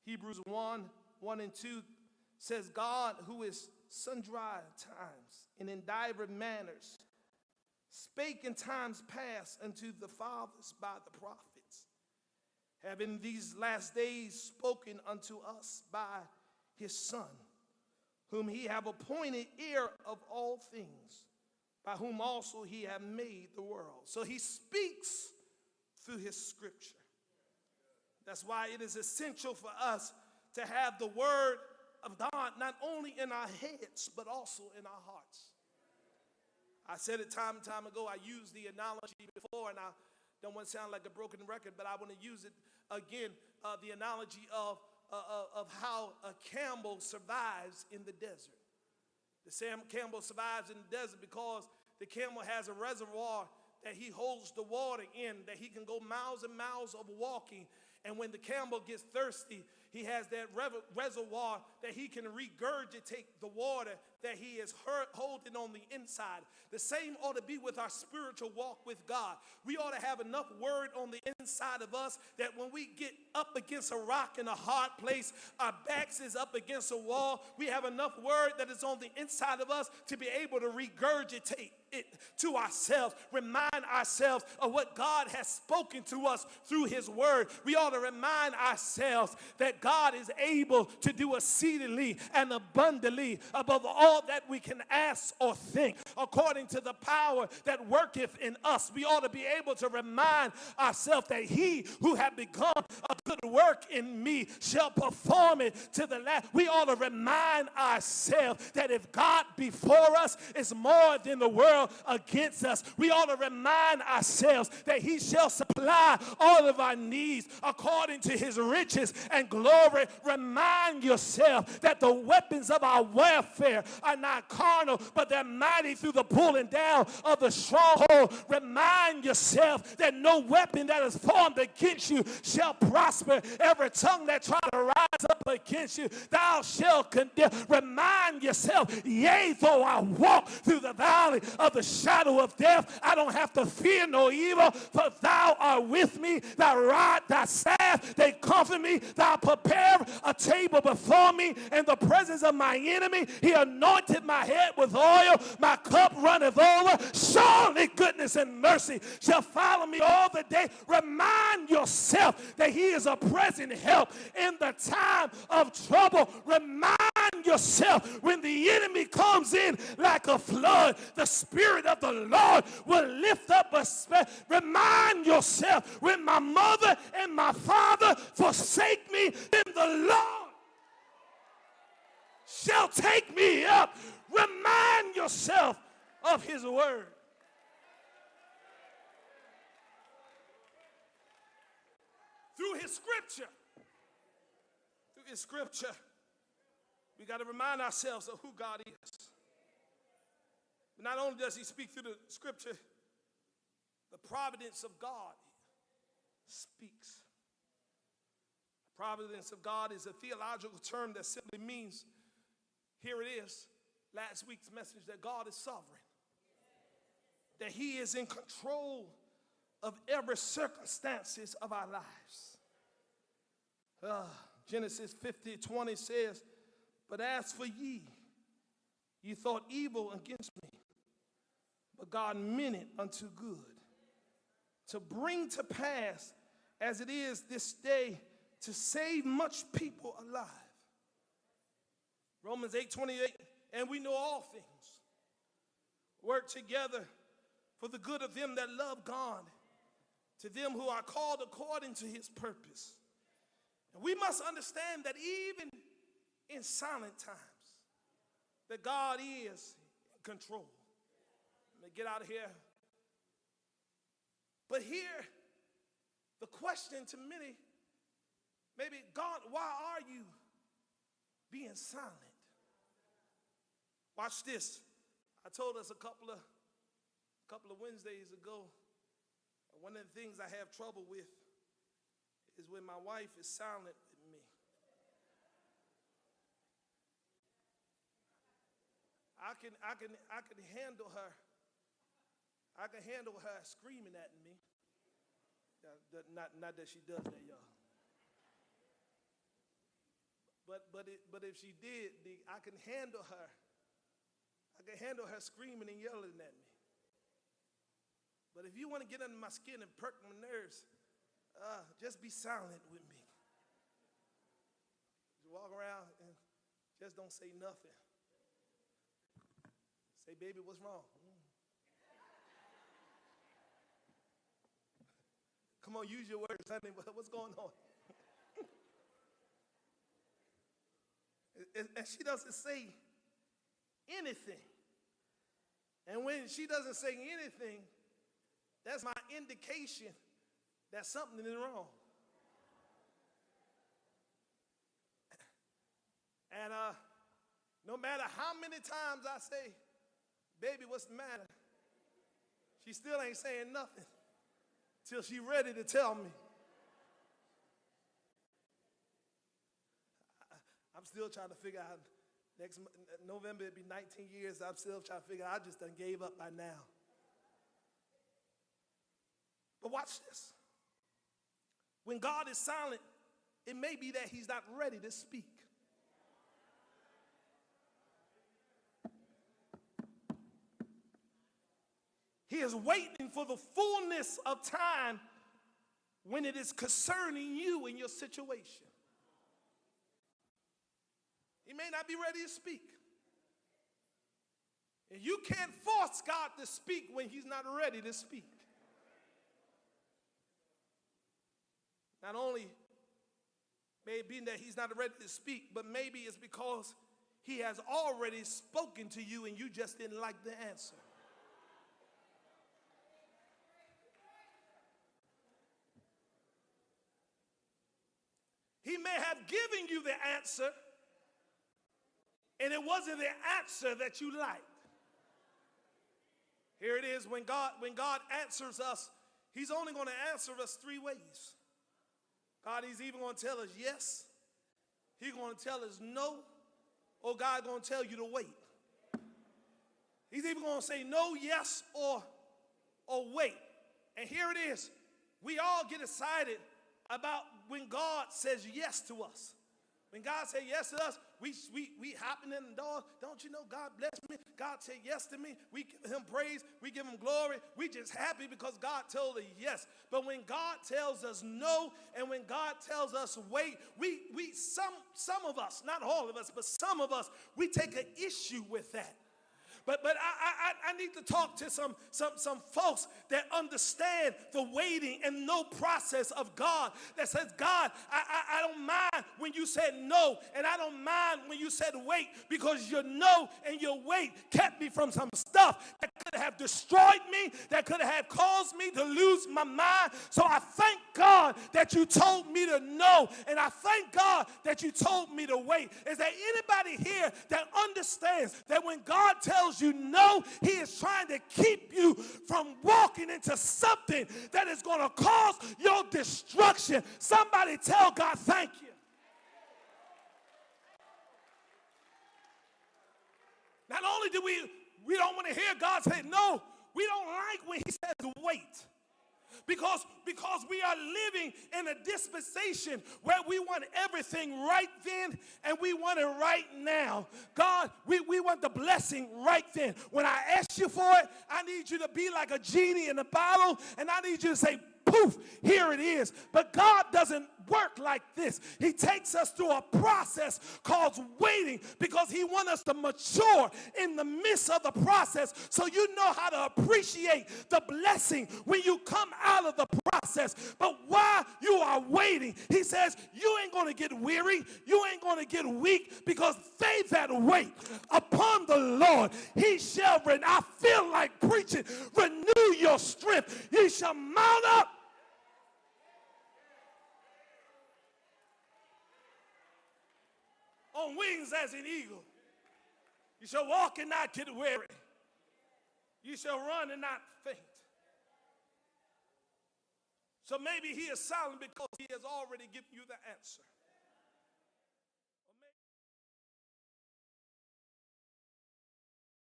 Hebrews 1:1-2 says, God, who is sundry times and in divers manners, spake in times past unto the fathers by the prophets, having these last days spoken unto us by his Son, whom he have appointed heir of all things, by whom also he have made the world. So he speaks through his scripture. That's why it is essential for us to have the word of God not only in our heads, but also in our hearts. I said it time and time ago. I used the analogy before, and I don't want to sound like a broken record, but I want to use it again, the analogy of how a camel survives in the desert. The camel survives in the desert because the camel has a reservoir that he holds the water in, that he can go miles and miles of walking. And when the camel gets thirsty, he has that reservoir that he can regurgitate the water that he is holding on the inside. The same ought to be with our spiritual walk with God. We ought to have enough word on the inside of us that when we get up against a rock in a hard place, our backs is up against a wall, we have enough word that is on the inside of us to be able to regurgitate it to ourselves, remind ourselves of what God has spoken to us through his word. We ought to remind ourselves that God is able to do exceedingly and abundantly above all that we can ask or think, according to the power that worketh in us. We ought to be able to remind ourselves that he who hath begun a good work in me shall perform it to the last. We ought to remind ourselves that if God before us is more than the world against us, we ought to remind ourselves that he shall supply all of our needs according to his riches and glory. Remind yourself that the weapons of our warfare are not carnal, but they're mighty through the pulling down of the stronghold. Remind yourself that no weapon that is formed against you shall prosper. Every tongue that tries to rise up against you, thou shalt condemn. Remind yourself, yea, though I walk through the valley of the shadow of death, I don't have to fear no evil, for thou art with me. Thy rod, thy staff, they comfort me. Thou prepare a table before me in the presence of my enemy. He anointed my head with oil. My cup runneth over. Surely goodness and mercy shall follow me all the day. Remind yourself that he is a present help in the time of trouble. Remind yourself when the enemy comes in like a flood, the Spirit of the Lord will lift up a remind yourself when my mother and my father forsake me, then the Lord shall take me up. Remind yourself of his word. Through his scripture. Through his scripture. We got to remind ourselves of who God is. But not only does he speak through the scripture, the providence of God speaks. The providence of God is a theological term that simply means, here it is, last week's message, that God is sovereign. That he is in control of every circumstances of our lives. Genesis 50:20 says, but as for ye, ye thought evil against me, but God meant it unto good, to bring to pass, as it is this day, to save much people alive. Romans 8:28, and we know all things work together for the good of them that love God, to them who are called according to his purpose. And we must understand that even in silent times, that God is in control. Let me get out of here. But here, the question to many, maybe, God, why are you being silent? Watch this. I told us a couple of Wednesdays ago, one of the things I have trouble with is when my wife is silent with me. I can handle her. I can handle her screaming at me. Not that she does that, y'all. But if she did, I can handle her. I can handle her screaming and yelling at me. But if you want to get under my skin and perk my nerves, just be silent with me. Just walk around and just don't say nothing. Say, baby, what's wrong? Come on, use your words, honey. What's going on? And she doesn't say anything. And when she doesn't say anything, that's my indication that something is wrong. And no matter how many times I say, baby, what's the matter? She still ain't saying nothing till she's ready to tell me. I'm still trying to figure out, next November it'll be 19 years, I'm still trying to figure out, I just done gave up by now. But watch this. When God is silent, it may be that he's not ready to speak. He is waiting for the fullness of time when it is concerning you and your situation. He may not be ready to speak. And you can't force God to speak when he's not ready to speak. Not only may it be that he's not ready to speak, but maybe it's because he has already spoken to you and you just didn't like the answer. He may have given you the answer, and it wasn't the answer that you liked. Here it is, when God answers us, he's only going to answer us three ways. God is either going to tell us yes, he's going to tell us no, or God's going to tell you to wait. He's either going to say no, yes, or wait. And here it is. We all get excited about when God says yes to us. When God said yes to us, we hopping in the door. Don't you know God bless me? God said yes to me. We give him praise. We give him glory. We just happy because God told us yes. But when God tells us no, and when God tells us wait, some of us, not all of us, but some of us, we take an issue with that. But I need to talk to some folks that understand the waiting and no process of God, that says, God, I don't mind when you said no, and I don't mind when you said wait, because your no and your wait kept me from some stuff that could have destroyed me, that could have caused me to lose my mind. So I thank God that you told me to no, and I thank God that you told me to wait. Is there anybody here that understands that when God tells you no, he is trying to keep you from walking into something that is going to cause your destruction? Somebody tell God thank you. Not only do we don't want to hear God say no, we don't like when he says wait. Because we are living in a dispensation where we want everything right then and we want it right now. God, we want the blessing right then. When I ask you for it, I need you to be like a genie in a bottle, and I need you to say, poof, here it is. But God doesn't work like this. He takes us through a process called waiting, because he wants us to mature in the midst of the process, so you know how to appreciate the blessing when you come out of the process. But while you are waiting, he says, you ain't going to get weary, you ain't going to get weak, because they that wait upon the Lord, he shall renew. I feel like preaching, renew your strength. Ye shall mount up on wings as an eagle. You shall walk and not get weary. You shall run and not faint. So maybe he is silent because he has already given you the answer.